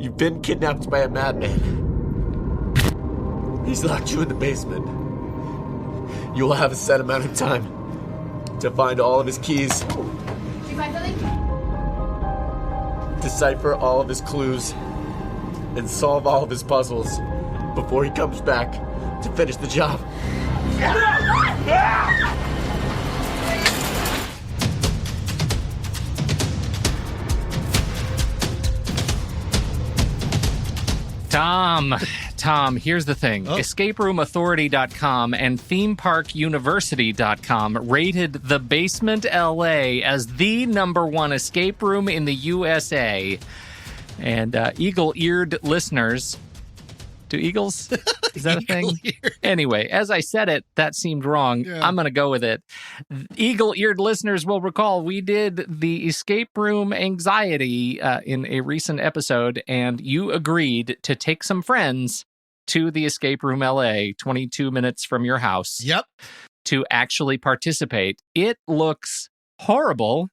You've been kidnapped by a madman. He's locked you in the basement. You will have a set amount of time to find all of his keys, Did you find something? decipher all of his clues, and solve all of his puzzles before he comes back to finish the job. Tom, here's the thing. EscapeRoomAuthority.com and ThemeParkUniversity.com rated The Basement LA as the #1 escape room in the USA. And eagle-eared listeners... Do eagles? Is that a thing? Anyway, as I said it, that seemed wrong. Yeah. I'm going to go with it. Eagle-eared listeners will recall we did the escape room anxiety in a recent episode, and you agreed to take some friends to the Escape Room LA, 22 minutes from your house. Yep. To actually participate. It looks horrible,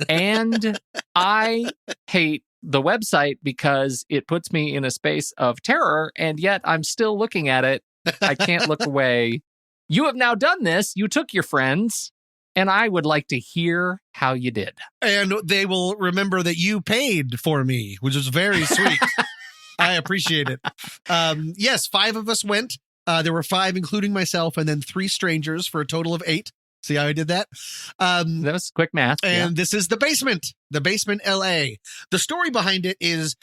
and I hate the website because it puts me in a space of terror, and yet I'm still looking at it. I can't look away. You have now done this. You took your friends, and I would like to hear how you did. And they will remember that you paid for me, which is very sweet. I appreciate it. Yes, 5 of us went. There were 5, including myself, and then 3 strangers for a total of 8. See how I did that? That was quick math. And This is The Basement LA. The story behind it is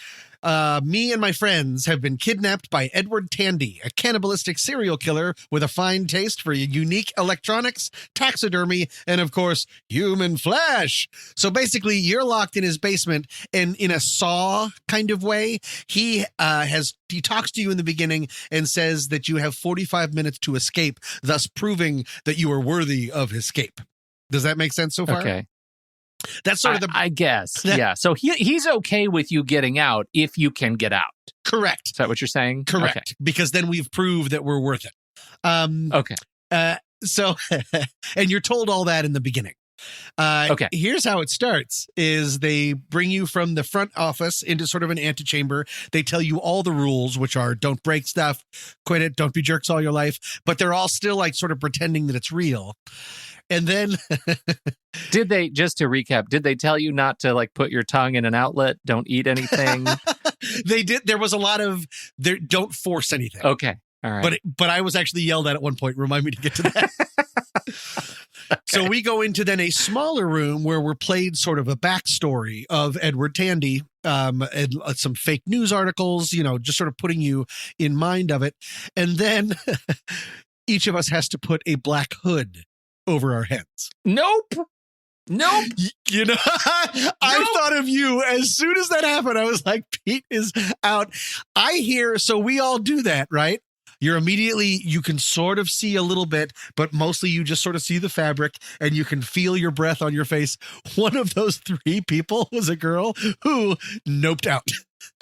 me and my friends have been kidnapped by Edward Tandy, a cannibalistic serial killer with a fine taste for unique electronics, taxidermy, and of course, human flesh. So basically, you're locked in his basement, and in a Saw kind of way, he talks to you in the beginning and says that you have 45 minutes to escape, thus proving that you are worthy of escape. Does that make sense so far? Okay. That's sort of I guess. Yeah. So he's okay with you getting out if you can get out. Correct. Is that what you're saying? Correct. Okay. Because then we've proved that we're worth it. Okay. So, and you're told all that in the beginning. Okay. Here's how it starts is they bring you from the front office into sort of an antechamber. They tell you all the rules, which are don't break stuff, quit it, don't be jerks all your life. But they're all still like sort of pretending that it's real. And then did they, just to recap, did they tell you not to like put your tongue in an outlet? Don't eat anything? They did. There was a lot of don't force anything. Okay. All right. But I was actually yelled at one point. Remind me to get to that. Okay. So we go into then a smaller room where we're played sort of a backstory of Edward Tandy, and some fake news articles, just sort of putting you in mind of it. And then each of us has to put a black hood over our heads. Nope. I thought of you as soon as that happened. I was like, Pete is out. So we all do that, right? You can sort of see a little bit, but mostly you just sort of see the fabric and you can feel your breath on your face. One of those 3 people was a girl who noped out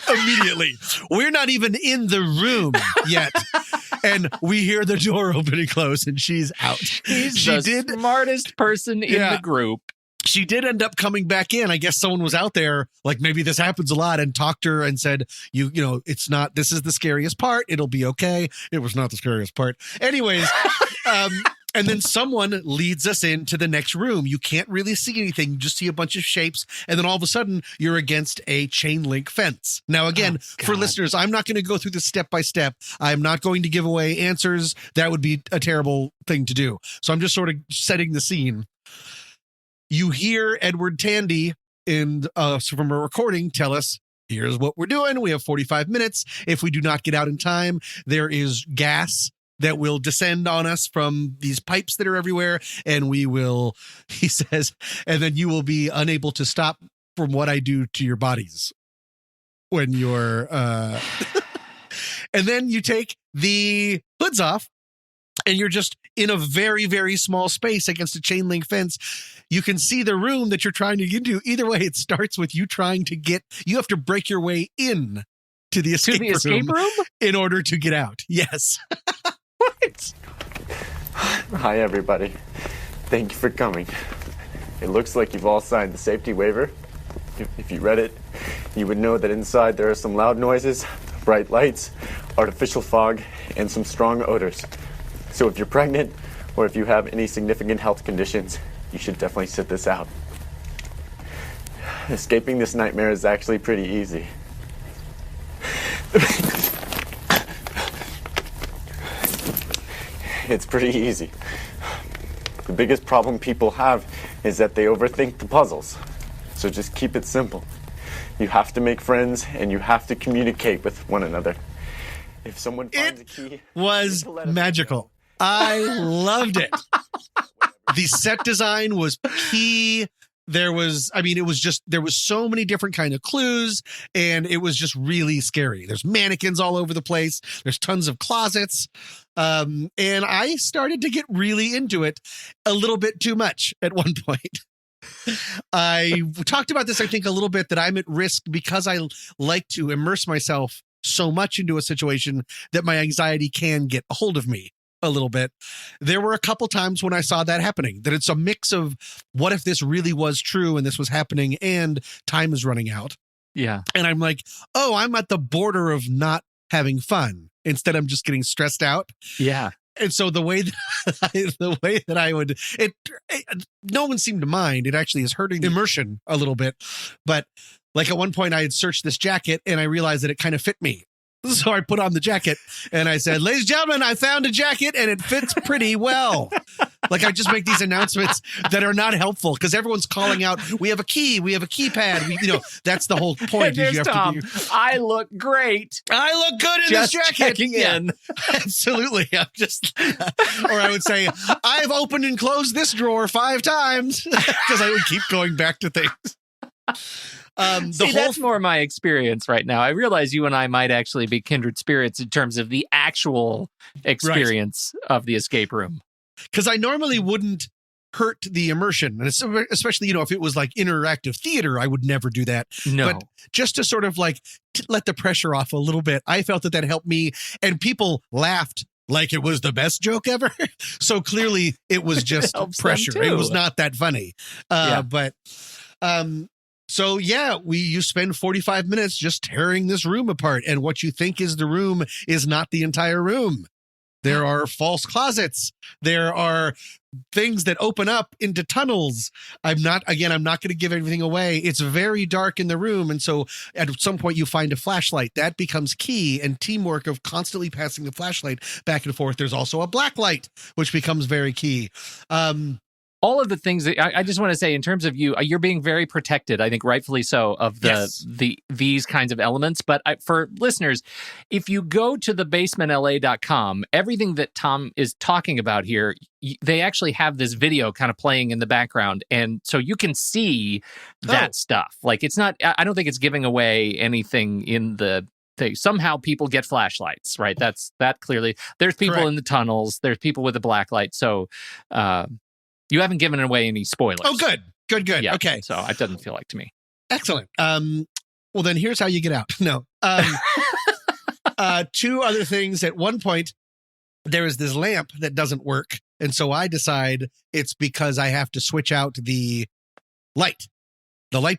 immediately. We're not even in the room yet. And we hear the door open and close and she's out. She's the smartest person in the group. She did end up coming back in. I guess someone was out there, like maybe this happens a lot, and talked to her and said, it's not, this is the scariest part. It'll be okay. It was not the scariest part. Anyways, and then someone leads us into the next room. You can't really see anything. You just see a bunch of shapes. And then all of a sudden you're against a chain link fence. Now, again, for listeners, I'm not going to go through this step by step. I'm not going to give away answers. That would be a terrible thing to do. So I'm just sort of setting the scene. You hear Edward Tandy from a recording tell us, here's what we're doing. We have 45 minutes. If we do not get out in time, there is gas that will descend on us from these pipes that are everywhere. And he says, and then you will be unable to stop from what I do to your bodies when you're, and then you take the hoods off. And you're just in a very, very small space against a chain link fence. You can see the room that you're trying to get into. Either way, it starts with you you have to break your way in to the escape room in order to get out. Yes. What? Hi, everybody. Thank you for coming. It looks like you've all signed the safety waiver. If you read it, you would know that inside there are some loud noises, bright lights, artificial fog, and some strong odors. So if you're pregnant, or if you have any significant health conditions, you should definitely sit this out. Escaping this nightmare is actually pretty easy. It's pretty easy. The biggest problem people have is that they overthink the puzzles. So just keep it simple. You have to make friends and you have to communicate with one another. If someone finds a key, was magical. I loved it. The set design was key. There was so many different kind of clues, and it was just really scary. There's mannequins all over the place. There's tons of closets. And I started to get really into it a little bit too much at one point. I talked about this, I think, a little bit, that I'm at risk because I like to immerse myself so much into a situation that my anxiety can get a hold of me a little bit. There were a couple times when I saw that happening, that it's a mix of what if this really was true and this was happening and time is running out. Yeah. And I'm like, oh, I'm at the border of not having fun. Instead, I'm just getting stressed out. Yeah. And so the way that I would, no one seemed to mind. It actually is hurting the immersion a little bit. But like at one point I had searched this jacket and I realized that it kind of fit me. So I put on the jacket and I said, ladies and gentlemen, I found a jacket and it fits pretty well. Like, I just make these announcements that are not helpful because everyone's calling out, we have a key, we have a keypad. That's the whole point. There's Tom. I look great. I look good in just this jacket. Checking in. Absolutely. I'm just, or I would say, I've opened and closed this drawer 5 times because I would keep going back to things. That's more my experience right now. I realize you and I might actually be kindred spirits in terms of the actual experience of the escape room. Because I normally wouldn't hurt the immersion, and especially, if it was like interactive theater, I would never do that. No. But just to sort of like let the pressure off a little bit, I felt that helped me, and people laughed like it was the best joke ever. So clearly it was just pressure. It was not that funny. So yeah, you spend 45 minutes just tearing this room apart, and what you think is the room is not the entire room. There are false closets. There are things that open up into tunnels. I'm not going to give everything away. It's very dark in the room. And so at some point you find a flashlight. That becomes key, and teamwork of constantly passing the flashlight back and forth. There's also a black light, which becomes very key. All of the things that I just want to say in terms of you're being very protected, I think rightfully so, of these kinds of elements. But for listeners, if you go to thebasementla.com, everything that Tom is talking about here, they actually have this video kind of playing in the background. And so you can see that stuff. Like, it's not, I don't think it's giving away anything in the thing. Somehow people get flashlights, right? That clearly, there's people in the tunnels, there's people with a black light. So, you haven't given away any spoilers. Oh, good. Yeah, okay. So it doesn't feel like to me. Excellent. Well, then here's how you get out. No. 2 other things. At one point, there is this lamp that doesn't work. And so I decide it's because I have to switch out the light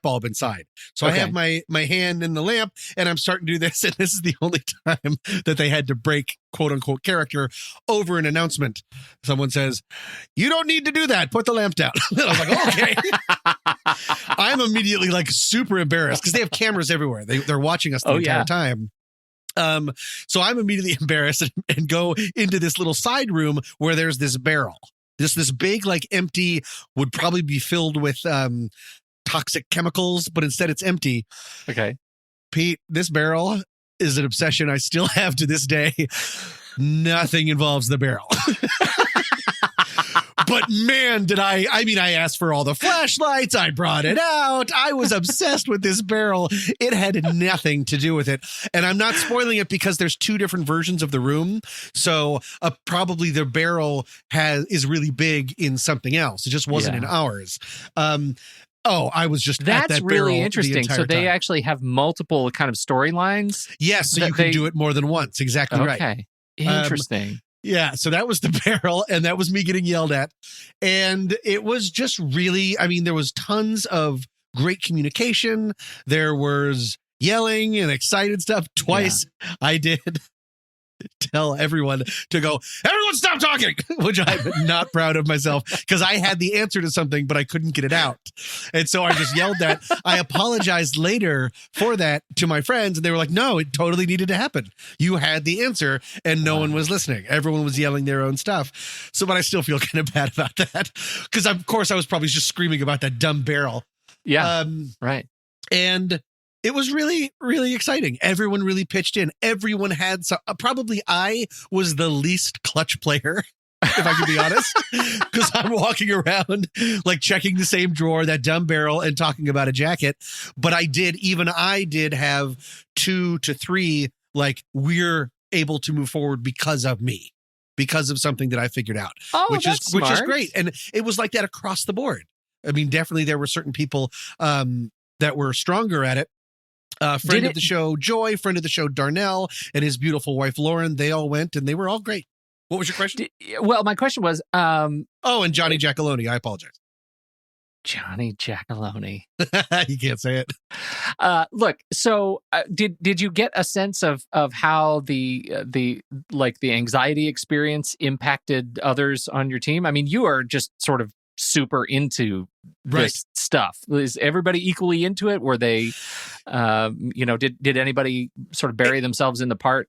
bulb inside. So I have my hand in the lamp and I'm starting to do this. And this is the only time that they had to break quote unquote character over an announcement. Someone says, you don't need to do that. Put the lamp down. I was like, okay. I'm immediately like super embarrassed because they have cameras everywhere. They're watching us the entire time. So I'm immediately embarrassed and go into this little side room where there's this barrel. This big, like empty, would probably be filled with, toxic chemicals, but instead it's empty. Okay. Pete, this barrel is an obsession I still have to this day. Nothing involves the barrel. But man, I asked for all the flashlights. I brought it out. I was obsessed with this barrel. It had nothing to do with it. And I'm not spoiling it because there's 2 different versions of the room. So probably the barrel is really big in something else. It just wasn't in ours. I was just That's at that really barrel interesting. The So they time. actually have multiple kind of storylines. Yes, so you can do it more than once. Exactly right. Okay. Interesting. Yeah, so that was the barrel, and that was me getting yelled at. And it was just really, there was tons of great communication. There was yelling and excited stuff. Twice I did tell everyone to go, everyone stop talking, which I'm not proud of myself because I had the answer to something, but I couldn't get it out. And so I just yelled that. I apologized later for that to my friends, and they were like, no, it totally needed to happen. You had the answer, and no one was listening. Everyone was yelling their own stuff. So, but I still feel kind of bad about that because, of course, I was probably just screaming about that dumb barrel. Yeah. Right. And it was really, really exciting. Everyone really pitched in. Everyone had some, probably I was the least clutch player, if I can be honest, because I'm walking around like checking the same drawer, that dumb barrel, and talking about a jacket. But I did have 2 to 3, like, we're able to move forward because of me, because of something that I figured out, which is great. And it was like that across the board. I mean, definitely there were certain people that were stronger at it. Friend of the show, Joy, friend of the show, Darnell, and his beautiful wife, Lauren, they all went and they were all great. What was your question? Well, my question was... and Johnny Giacalone. I apologize. Johnny Giacalone. You can't say it. Look, so did you get a sense of how the anxiety experience impacted others on your team? I mean, you are just sort of super into this stuff. Is everybody equally into it? Were they, did anybody sort of bury themselves in the part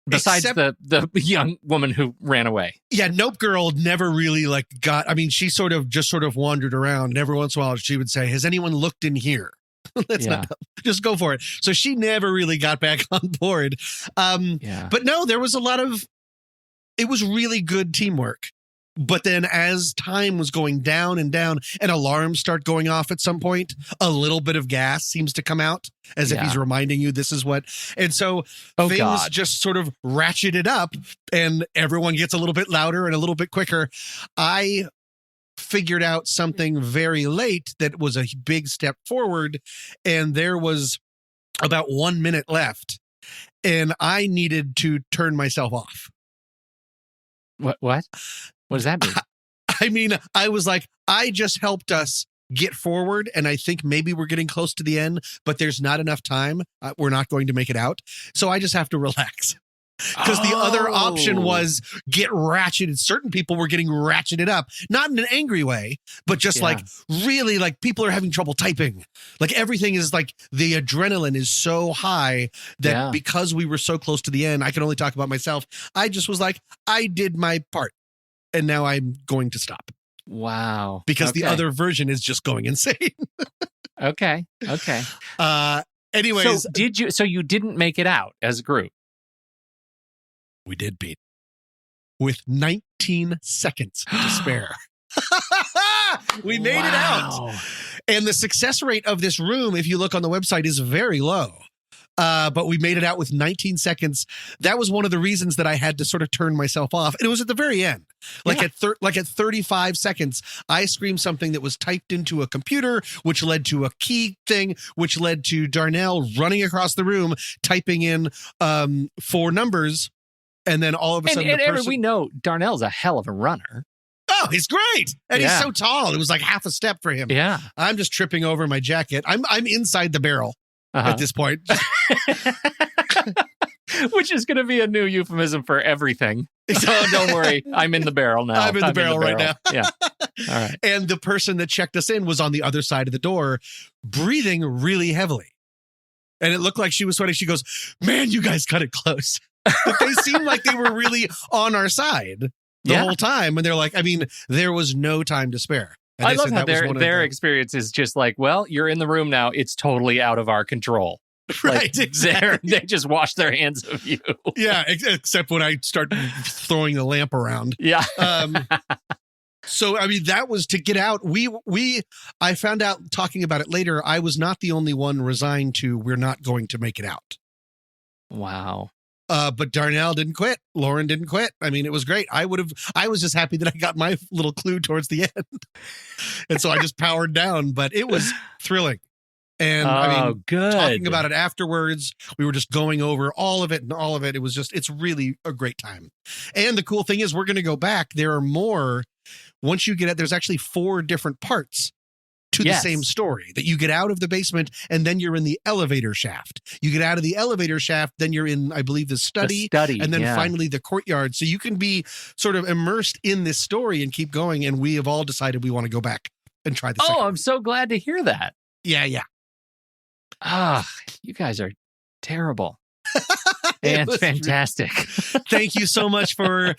besides the young woman who ran away? Yeah, Nope Girl never really she sort of wandered around, and every once in a while she would say, has anyone looked in here? Let's not just go for it. So she never really got back on board. But no, there was it was really good teamwork. But then as time was going down and down and alarms start going off at some point, a little bit of gas seems to come out as if he's reminding you this is what. And so things just sort of ratcheted up and everyone gets a little bit louder and a little bit quicker. I figured out something very late that was a big step forward, and there was about 1 minute left and I needed to turn myself off. What? What does that mean? I mean, I was like, I just helped us get forward, and I think maybe we're getting close to the end, but there's not enough time. We're not going to make it out. So I just have to relax. Because the other option was get ratcheted. Certain people were getting ratcheted up, not in an angry way, but just really people are having trouble typing. Like everything is like the adrenaline is so high that because we were so close to the end, I can only talk about myself. I just was like, I did my part. And now I'm going to stop. Wow. Because the other version is just going insane. Okay. Anyways. So you didn't make it out as a group? We did beat. With 19 seconds to spare. We made it out. And the success rate of this room, if you look on the website, is very low. But we made it out with 19 seconds. That was one of the reasons that I had to sort of turn myself off. And it was at the very end. At 35 seconds, I screamed something that was typed into a computer, which led to a key thing, which led to Darnell running across the room, typing in 4 numbers. And then all of a sudden, we know Darnell's a hell of a runner. Oh, he's great. And he's so tall. It was like half a step for him. Yeah. I'm just tripping over my jacket. I'm inside the barrel at this point. Which is going to be a new euphemism for everything. So don't worry. I'm in the barrel now. I'm in the barrel right now. Yeah. All right. And the person that checked us in was on the other side of the door, breathing really heavily. And it looked like she was sweating. She goes, man, you guys cut it close. But they seemed like they were really on our side the whole time. And they're like, I mean, there was no time to spare. And I love how their experience is just like, well, you're in the room now. It's totally out of our control. Right. Exactly. They just wash their hands of you. Yeah. Except when I start throwing the lamp around. Yeah. So, I mean, that was to get out. I found out talking about it later, I was not the only one resigned to, we're not going to make it out. Wow. But Darnell didn't quit. Lauren didn't quit. I mean, it was great. I was just happy that I got my little clue towards the end. And so I just powered down, but it was thrilling. And good. Talking about it afterwards, we were just going over all of it. It was it's really a great time. And the cool thing is we're going to go back. There are more. Once you get it, there's actually 4 different parts to Yes. the same story, that you get out of the basement and then you're in the elevator shaft. You get out of the elevator shaft, then you're in, I believe, the study. And then yeah. finally the courtyard. So you can be sort of immersed in this story and keep going. And we have all decided we want to go back and try the second Oh, one. I'm so glad to hear that. Yeah. Ah, you guys are terrible. It And was fantastic. Thank you so much for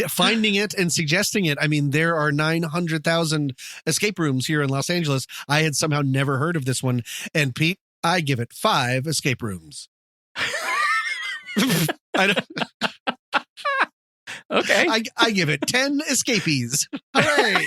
finding it and suggesting it. I mean, there are 900,000 escape rooms here in Los Angeles. I had somehow never heard of this one. And Pete, I give it 5 escape rooms. I Okay. give it 10 escapees. Hooray!